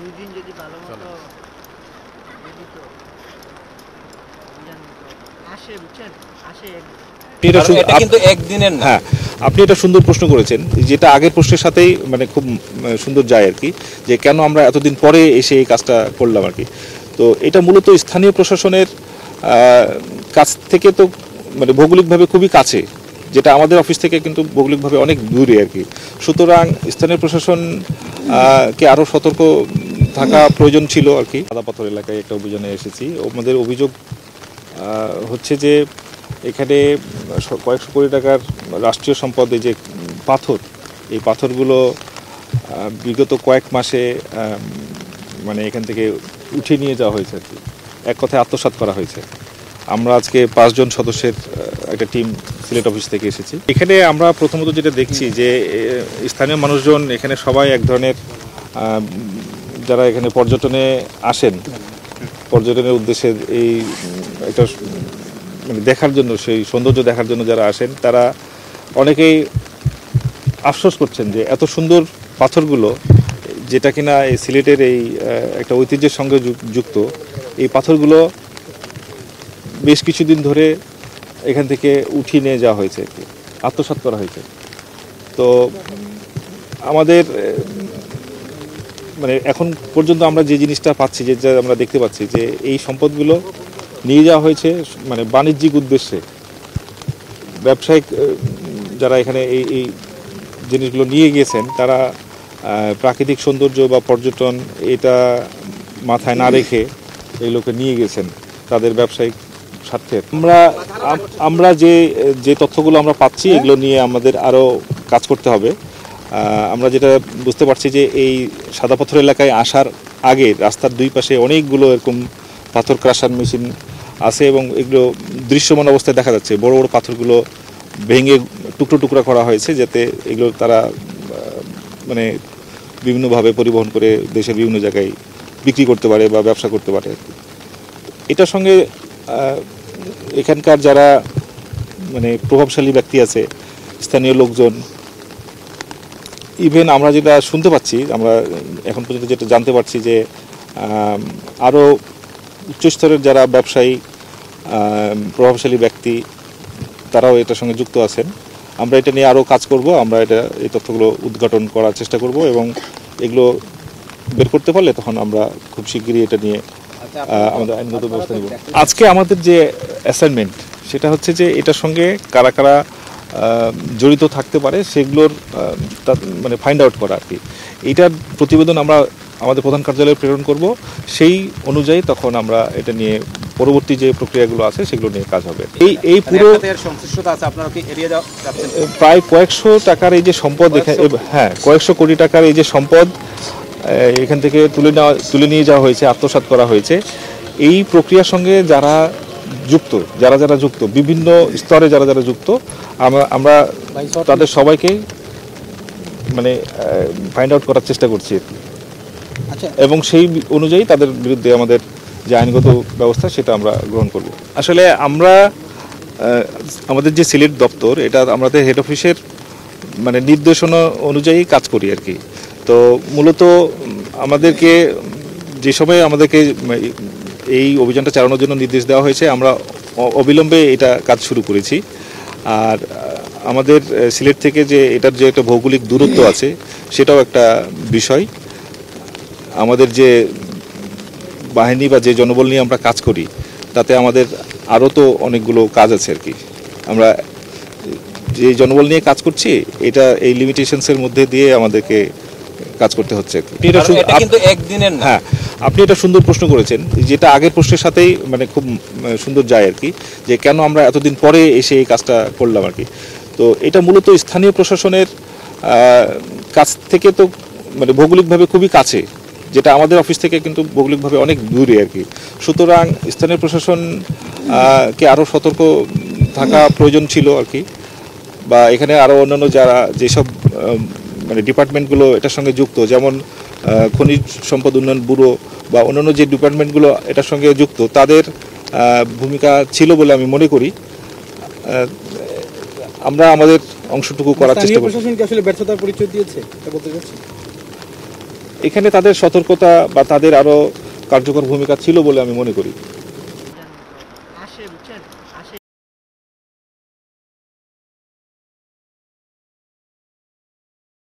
2 দিন যদি ভালো মতো দিত আসে বুঝছেন আসে এটা কিন্তু একদিনের না। হ্যাঁ, আপনি এটা সুন্দর প্রশ্ন করেছেন, যেটা আগের প্রশ্নের সাথেই মানে খুব সুন্দর যায় আর কি, যে কেন আমরা এতদিন পরে এসে এই কাজটা করলাম আর কি। তো এটা মূলত স্থানীয় প্রশাসনের কাছ থেকে তো মানে ভৌগোলিকভাবে খুবই কাছে, যেটা আমাদের অফিস থেকে কিন্তু ভৌগোলিকভাবে অনেক দূরে আর কি। সুতরাং স্থানীয় প্রশাসন কে আরও সতর্ক থাকা প্রয়োজন ছিল আর কি। সাদাপাথর এলাকায় একটা অভিযানে এসেছি। আমাদের অভিযোগ হচ্ছে যে এখানে কয়েকশো কোটি টাকার রাষ্ট্রীয় সম্পদ, এই যে পাথর, এই পাথরগুলো বিগত কয়েক মাসে মানে এখান থেকে উঠিয়ে নিয়ে যাওয়া হয়েছে আর কি। এক কথায় আত্মসাৎ করা হয়েছে। আমরা আজকে 5 জন সদস্যের একটা টিম সিলেট অফিস থেকে এসেছি। এখানে আমরা প্রথমত যেটা দেখছি যে স্থানীয় মানুষজন এখানে সবাই এক ধরনের, যারা এখানে পর্যটনে আসেন, পর্যটনের উদ্দেশ্যে এই একটা মানে দেখার জন্য, সেই সৌন্দর্য দেখার জন্য যারা আসেন, তারা অনেকেই আফসোস করছেন যে এত সুন্দর পাথরগুলো, যেটা কিনা এই সিলেটের এই একটা ঐতিহ্যের সঙ্গে যুক্ত, এই পাথরগুলো বেশ কিছুদিন ধরে এখান থেকে উঠিয়ে নিয়ে যাওয়া হয়েছে, আত্মসাৎ করা হয়েছে। তো আমাদের মানে এখন পর্যন্ত আমরা যে জিনিসটা পাচ্ছি, যে আমরা দেখতে পাচ্ছি যে এই সম্পদগুলো নিয়ে যাওয়া হয়েছে মানে বাণিজ্যিক উদ্দেশ্যে। ব্যবসায়িক যারা এখানে এই জিনিসগুলো নিয়ে গিয়েছেন, তারা প্রাকৃতিক সৌন্দর্য বা পর্যটন এটা মাথায় না রেখে এগুলোকে নিয়ে গেছেন তাদের ব্যবসায়িক স্বার্থে। আমরা যে তথ্যগুলো আমরা পাচ্ছি, এগুলো নিয়ে আমাদের আরও কাজ করতে হবে। আমরা যেটা বুঝতে পারছি যে এই সাদাপাথর এলাকায় আসার আগে রাস্তার দুই পাশে অনেকগুলো এরকম পাথর ক্রাশার মেশিন আছে, এবং এগুলো দৃশ্যমান অবস্থায় দেখা যাচ্ছে। বড় বড় পাথরগুলো ভেঙে টুকরো টুকরা করা হয়েছে, যাতে এগুলো তারা মানে বিভিন্নভাবে পরিবহন করে দেশের বিভিন্ন জায়গায় বিক্রি করতে পারে বা ব্যবসা করতে পারে। এটার সঙ্গে এখানকার যারা মানে প্রভাবশালী ব্যক্তি আছে, স্থানীয় লোকজন, ইভেন আমরা যেটা শুনতে পাচ্ছি, আমরা এখন পর্যন্ত যেটা জানতে পারছি যে আরও উচ্চস্তরের যারা ব্যবসায়ী, প্রভাবশালী ব্যক্তি, তারাও এটার সঙ্গে যুক্ত আছেন। আমরা এটা নিয়ে আরও কাজ করব। আমরা এই তথ্যগুলো উদ্ঘাটন করার চেষ্টা করব, এবং এগুলো বের করতে পারলে তখন আমরা খুব শিগগিরই এটা নিয়ে আমাদের আইনগত ব্যবস্থা নেব। আজকে আমাদের যে অ্যাসাইনমেন্ট, সেটা হচ্ছে যে এটার সঙ্গে কারা কারা জড়িত থাকতে পারে সেগুলোর মানে ফাইন্ড আউট করা আর কি। এইটার প্রতিবেদন আমরা আমাদের প্রধান কার্যালয়ে প্রেরণ করব। সেই অনুযায়ী তখন আমরা এটা নিয়ে পরবর্তী যে প্রক্রিয়াগুলো আছে সেগুলো নিয়ে কাজ হবে। এই পুরো প্রায় কয়েকশো টাকার এই যে সম্পদ, হ্যাঁ, কয়েকশো কোটি টাকার এই যে সম্পদ এখান থেকে তুলে নিয়ে যাওয়া হয়েছে, আত্মসাৎ করা হয়েছে। এই প্রক্রিয়ার সঙ্গে যারা যুক্ত, বিভিন্ন স্তরে যারা যুক্ত, আমরা তাদের সবাইকে মানে ফাইন্ড আউট করার চেষ্টা করছি, এবং সেই অনুযায়ী তাদের বিরুদ্ধে আমাদের যে আইনগত ব্যবস্থা সেটা আমরা গ্রহণ করব। আসলে আমরা আমাদের যে সিলেট দপ্তর, এটা আমাদের হেড অফিসের মানে নির্দেশনা অনুযায়ী কাজ করি আর কি। তো মূলত আমাদেরকে যে সময় আমাদেরকে এই অভিযানটা চালানোর জন্য নির্দেশ দেওয়া হয়েছে, আমরা অবিলম্বে এটা কাজ শুরু করেছি। আর আমাদের সিলেট থেকে যে এটার যে একটা ভৌগোলিক দূরত্ব আছে, সেটাও একটা বিষয়। আমাদের যে বাহিনী বা যে জনবল নিয়ে আমরা কাজ করি, তাতে আমাদের আরও তো অনেকগুলো কাজ আছে আর কি। আমরা যে জনবল নিয়ে কাজ করছি, এটা এই লিমিটেশনসের মধ্যে দিয়ে আমাদেরকে কাজ করতে হচ্ছে। হ্যাঁ, আপনি এটা সুন্দর প্রশ্ন করেছেন, যেটা আগের প্রশ্নের সাথেই মানে খুব সুন্দর যায় আর কি, যে কেন আমরা এতদিন পরে এসে এই কাজটা করলাম আর কি। তো এটা মূলত স্থানীয় প্রশাসনের কাছ থেকে তো মানে ভৌগোলিকভাবে খুবই কাছে, যেটা আমাদের অফিস থেকে কিন্তু ভৌগোলিকভাবে অনেক দূরে আর কি। সুতরাং স্থানীয় প্রশাসন কে আরও সতর্ক থাকা প্রয়োজন ছিল আর কি। বা এখানে আরও অন্যান্য যারা যেসব মানে ডিপার্টমেন্টগুলো এটার সঙ্গে যুক্ত, যেমন খনিজ সম্পদ উন্নয়ন ব্যুরো বা অন্যান্য যে ডিপার্টমেন্টগুলো এটার সঙ্গে যুক্ত, তাদের ভূমিকা ছিল বলে আমি মনে করি। আমরা আমাদের অংশটুকু করার চেষ্টা করছি। প্রশাসন কি আসলে ব্যর্থতার পরিচয় দিয়েছে, এটা বলতে চাচ্ছি? এখানে তাদের সতর্কতা বা তাদের আরও কার্যকর ভূমিকা ছিল বলে আমি মনে করি। আসে বুঝছেন আসে